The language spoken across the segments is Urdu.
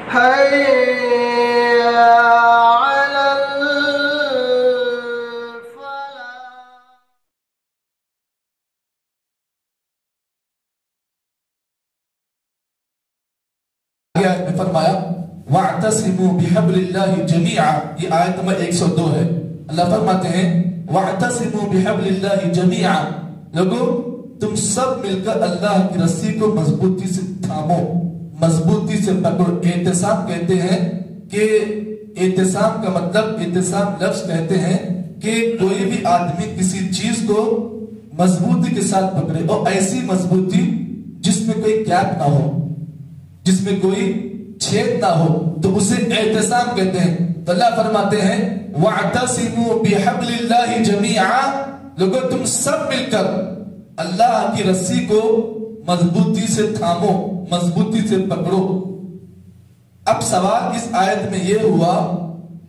حي على الفلاح. میں فرمایا وَاعْتَصِمُوا بِحَبْلِ اللَّهِ جَمِيعًا. یہ آیت نمبر 102 ہے. اللہ فرماتے ہیں وَاعْتَصِمُوا بِحَبْلِ اللَّهِ جَمِيعًا. لوگو تم سب مل کر اللہ کی رسی کو مضبوطی سے تھامو، مضبوطی سے پکڑو. اعتصام کہتے ہیں کہ اعتصام کا مطلب، اعتصام لفظ کہتے ہیں کہ کوئی بھی آدمی کسی چیز کو مضبوطی کے ساتھ پکڑے، اور ایسی مضبوطی جس میں کوئی گیپ نہ ہو، جس میں کوئی چھید نہ ہو، تو اسے اعتصام کہتے ہیں. تو اللہ فرماتے ہیں وَاعْتَصِمُوا بِحَبْلِ اللَّهِ جَمِيعًا. لوگو تم سب مل کر اللہ کی رسی کو مضبوطی سے تھامو، مضبوطی سے پکڑو. اب سوال اس آیت میں یہ ہوا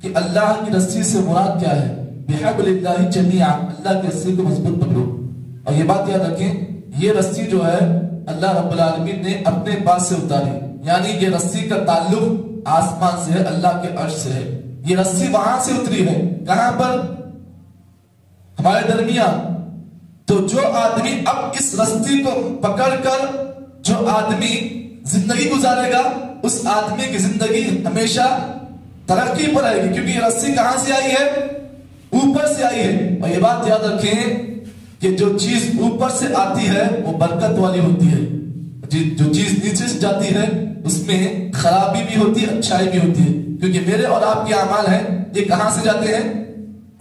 کہ اللہ کی رسی سے مراد کیا ہے؟ بِحَبْلِ اللَّهِ جَمِيعًا. اللہ کی رسی کو مضبوط پکڑو. اور یہ بات یاد رکھیں، یہ رسی جو ہے اللہ رب العالمین نے اپنے پاس سے اتاری، یعنی یہ رسی کا تعلق آسمان سے ہے، اللہ کے عرش سے ہے. یہ رسی وہاں سے اتری ہے. کہاں پر؟ ہمارے درمیان. تو جو آدمی اب اس رسی کو پکڑ کر جو آدمی زندگی گزارے گا، اس آدمی کی زندگی ہمیشہ ترقی پر آئے گی، کیونکہ یہ رسی کہاں سے آئی ہے؟ اوپر سے آئی ہے. اور یہ بات یاد رکھیں کہ جو چیز اوپر سے آتی ہے وہ برکت والی ہوتی ہے. جو چیز نیچے سے جاتی ہے اس میں خرابی بھی ہوتی ہے، اچھائی بھی ہوتی ہے. کیونکہ میرے اور آپ کے اعمال ہیں، یہ کہاں سے جاتے ہیں؟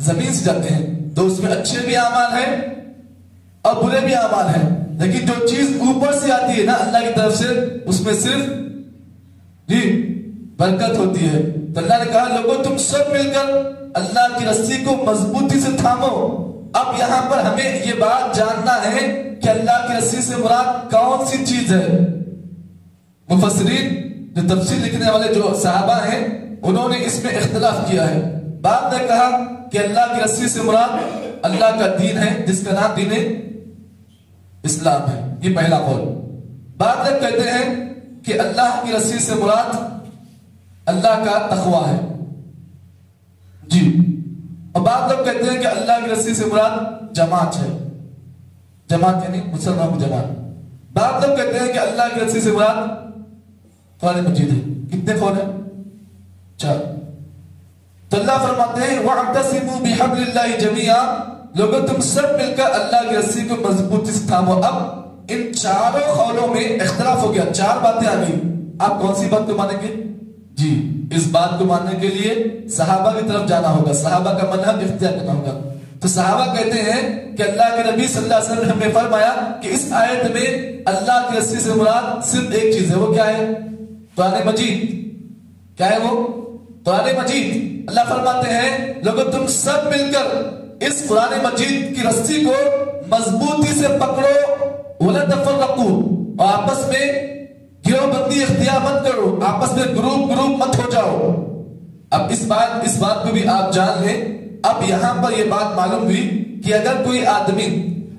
زمین سے جاتے ہیں. تو اس میں اچھے بھی اعمال ہیں اور برے بھی اعمال ہیں. لیکن جو چیز اوپر سے آتی ہے نا اللہ کی طرف سے، اس میں صرف برکت ہوتی ہے. تو اللہ نے کہا لوگوں تم سب مل کر اللہ کی رسی کو مضبوطی سے تھامو. اب یہاں پر ہمیں یہ بات جاننا ہے کہ اللہ کی رسی سے مراد کون سی چیز ہے. مفسرین جو تفسیر لکھنے والے جو صحابہ ہیں انہوں نے اس میں اختلاف کیا ہے. بعض نے کہا کہ اللہ کی رسی سے مراد اللہ کا دین ہے، جس کا نام دین اسلام ہے. یہ پہلا قول. بعض لوگ کہتے ہیں کہ اللہ کی رسی سے مراد اللہ کا تقوی ہے. جی. اور بعض لوگ کہتے ہیں کہ اللہ کی رسی سے مراد جماعت ہے. جماعت یعنی مسلمان کی جماعت. بعض لوگ کہتے ہیں کہ اللہ کی رسی سے مراد قرآن مجید ہے. کتنے قول ہیں؟ 4. تو اللہ فرماتے ہیں وَاعْتَصِمُوا بِحَبْلِ اللَّهِ جَمِيعًا. لوگوں تم سب مل کر اللہ کی رسی کو مضبوطی سے تھامو. اب ان چاروں قولوں میں اختلاف ہو گیا، 4 باتیں آ گئی. آپ کون سی بات کو مانیں گے؟ جی، اس بات کو ماننے کے لیے صحابہ کی طرف جانا ہوگا، صحابہ کا منہج اختیار کرنا ہوگا. تو صحابہ کہتے ہیں کہ اللہ کے نبی صلی اللہ علیہ وسلم نے فرمایا کہ اس آیت میں اللہ کی رسی سے مراد صرف ایک چیز ہے. وہ کیا ہے؟ قرآن مجید. کیا ہے وہ؟ قرآن مجید. اللہ فرماتے ہیں لوگوں تم سب مل کر اس قرآن مجید کی رسی کو مضبوطی سے پکڑو. وَلَا تَفَرَّقُوا. اور آپس میں گروہ بندی اختیار مت کرو، آپس میں گروپ مت ہو جاؤ. اب اس بات کو بھی آپ جان لیں. اب یہاں پر یہ بات معلوم ہوئی کہ اگر کوئی آدمی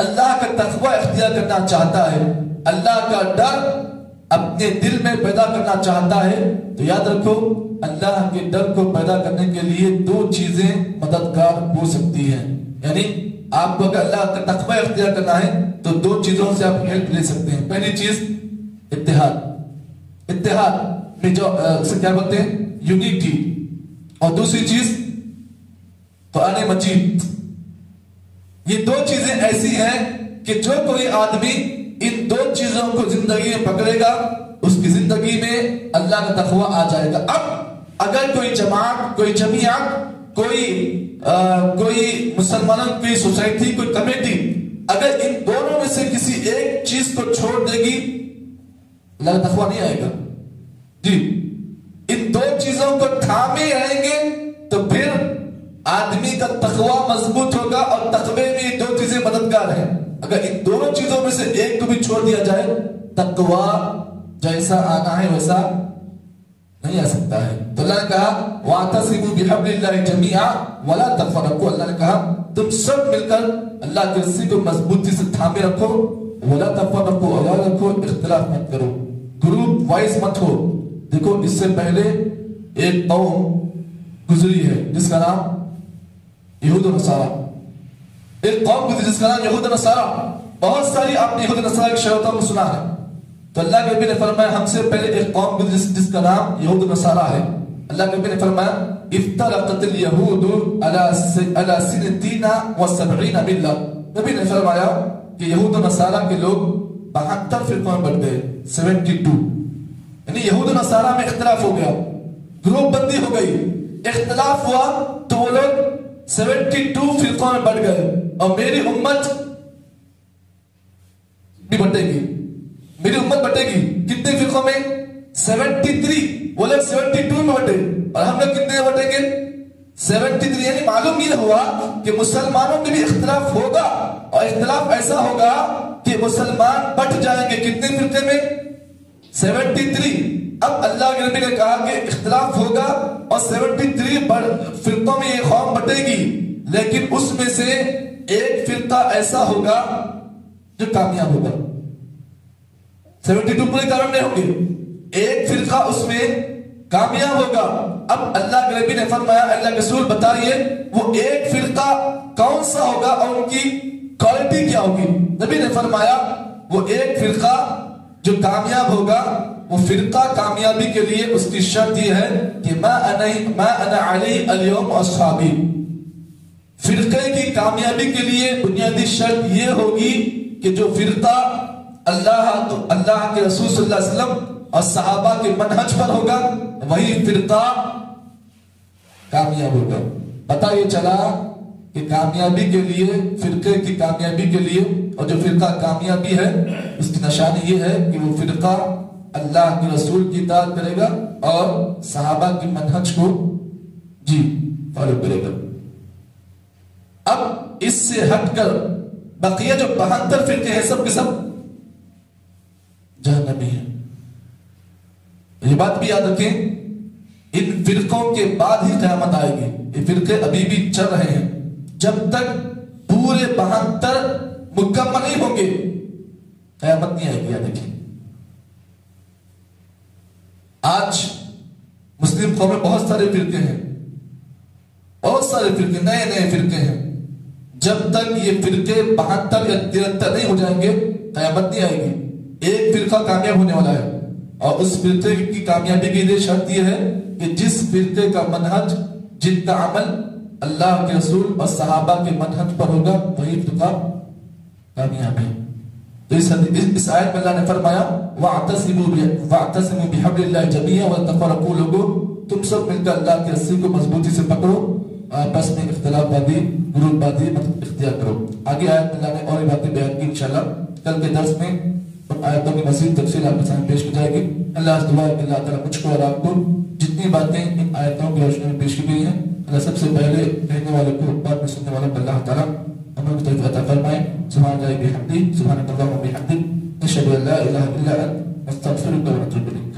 اللہ کا تقوی اختیار کرنا چاہتا ہے، اللہ کا ڈر اپنے دل میں پیدا کرنا چاہتا ہے، تو یاد رکھو اللہ کے ڈر کو پیدا کرنے کے لیے 2 چیزیں مددگار ہو سکتی ہیں. یعنی آپ کو اگر اللہ کا تقوی اختیار کرنا ہے تو 2 چیزوں سے آپ ہیلپ لے سکتے ہیں. پہلی چیز اتحاد میں جو اسے کیا بولتے ہیں؟ یونیٹی. اور دوسری چیز قرآن مجید. یہ 2 چیزیں ایسی ہیں کہ جو کوئی آدمی ان 2 چیزوں کو زندگی میں پکڑے گا اس کی زندگی میں اللہ کا تقوی آ جائے گا. اب اگر کوئی جماعت، کوئی جمعیت، کوئی مسلمانوں کی سوسائٹی، کوئی کمیٹی اگر ان دونوں میں سے کسی ایک چیز کو چھوڑ دے گی اللہ کا تقوی نہیں آئے گا. جی، ان 2 چیزوں کو تھامے رہیں گے تو پھر آدمی کا تقوی مضبوط ہوگا. اور تقوی میں 2 چیزیں مددگار ہیں. اگر ان دونوں چیزوں میں سے ایک کو بھی چھوڑ دیا جائے تقوی جیسا آنا ہے ویسا نہیں آ سکتا ہے. تو اللہ نے کہا وَاعْتَصِمُوا بِحَبْلِ اللَّهِ جَمِيعًا وَلَا تَفَرَّقُوا. اللہ نے کہا تم سب مل کر اللہ کی رسی کو مضبوطی سے تھامے رکھو. وَلَا تَفَرَّقُوا. اور یاد رکھو اختلاف مت کرو، گروپ وائز مت ہو. دیکھو اس سے پہلے ایک قوم گزری ہے جس کا نام یہود و نصارہ. ایک قوم گزری جس کا نام یہود و نصارہ. بہت ساری آپ نے یہود و نصارہ کی شروطوں کو سنا ہے. تو اللہ کے نبی نے فرمایا ہم سے پہلے ایک قوم گزری جس کا نام یہود و نصارہ ہے. اللہ کے نبی نے فرمایا افترقت الیہود علی سنتین و سبعین ملہ. نبی نے فرمایا کہ یہود و نصارہ کے لوگ 72 فرقوں میں بٹ گئے. 72 یعنی یہود و نصارہ میں اختلاف ہو گیا, گروپ بندی ہو گئی, اختلاف ہوا تو وہ لوگ 72 فرقوں میں بٹ گئے. اور میری امت بھی بٹے گی, میری امت بٹے گی کتنے فرقوں میں؟ 73. وہ لوگ 72 میں بٹے اور ہم لوگ کتنے بٹیں گے؟ 73. یعنی معلوم یہ ہوا کہ مسلمانوں میں بھی اختلاف ہوگا اور اختلاف ایسا ہوگا کہ مسلمان بٹ جائیں گے. کتنے فرقے میں؟ 73. اب اللہ کے نبی نے کہا کہ اختلاف ہوگا اور 73 فرقوں میں یہ قوم بٹے گی, لیکن اس میں سے ایک فرقہ ایسا ہوگا جو کامیاب ہوگا. 72 پورے کامیاب نہیں ہوں گے, ایک فرقہ اس میں کامیاب ہوگا. اب اللہ کے نبی نے فرمایا اللہ کے رسول بتائیے وہ ایک فرقہ کون سا ہوگا اور ان کی کوالٹی کیا ہوگی؟ نبی نے فرمایا وہ ایک فرقہ جو کامیاب ہوگا, وہ فرقہ کامیابی کے لیے اس کی شرط یہ ہے کہ ما انا علی اليوم اصحابی. فرقے کی کامیابی کے لیے بنیادی شرط یہ ہوگی کہ جو فرقہ اللہ کے رسول صلی اللہ علیہ وسلم اور صحابہ کے منہج پر ہوگا وہی فرقہ کامیاب ہوگا. پتہ یہ چلا کہ کامیابی کے لیے, فرقے کی کامیابی کے لیے, اور جو فرقہ کامیابی ہے اس کی نشانی یہ ہے کہ وہ فرقہ اللہ کے رسول کی اطاعت کرے گا اور صحابہ کی منہج کو فالو کرے گا. اب اس سے ہٹ کر بقیہ جو 72 فرقے ہیں سب کے سب جہنمی ہیں. یہ بات بھی یاد رکھیں, ان فرقوں کے بعد ہی قیامت آئے گی. یہ فرقے ابھی بھی چل رہے ہیں, جب تک پورے 72 مکمل نہیں ہوں گے قیامت نہیں آئے گی. یاد رکھیں آج مسلم قوم میں بہت سارے فرقے ہیں, بہت سارے فرقے, نئے نئے فرقے ہیں. جب تک یہ فرقے 72 یا 73 نہیں ہو جائیں گے قیامت نہیں آئے گی. ایک فرقہ کامیاب ہونے والا ہے اور اس فرقے کی کامیابی کے لیے شرط یہ ہے کہ جس فرقے کا منہج, جن کا عمل اللہ کے رسول اور صحابہ کے منہج پر ہوگا وہی فرقہ کامیاب ہے. تو اس آیت میں اللہ نے فرمایا وَاعْتَصِمُوا بِحَبْلِ اللَّهِ جَمِيعًا وَلَا تَفَرَّقُوا. لوگوں تم سب مل کر اللہ کی رسی کو مضبوطی سے پکڑو, آپس میں اختلاف بازی, گروپ بازی مت اختیار کرو. آگے آیت میں اللہ نے اور باتیں بیان کی. انشاءاللہ کل کے درس میں ان آیتوں کی مزید تفصیل آپ کے سامنے پیش کی جائے گی. اللہ سے دعا ہے کہ اللہ تعالیٰ مجھ کو اور آپ کو جتنی باتیں ان آیتوں کی روشنی میں پیش کی گئی ہیں, اللہ سب سے پہلے کہنے والے کو, بعد میں سننے والے کو اللہ تعالیٰ ہمیں توفیق عطا فرمائے. سبحان اللہ بحمدہ, سبحانک اللہم وبحمدک, نشہد ان لا الہ الا انت, نستغفرک ونتوب الیک.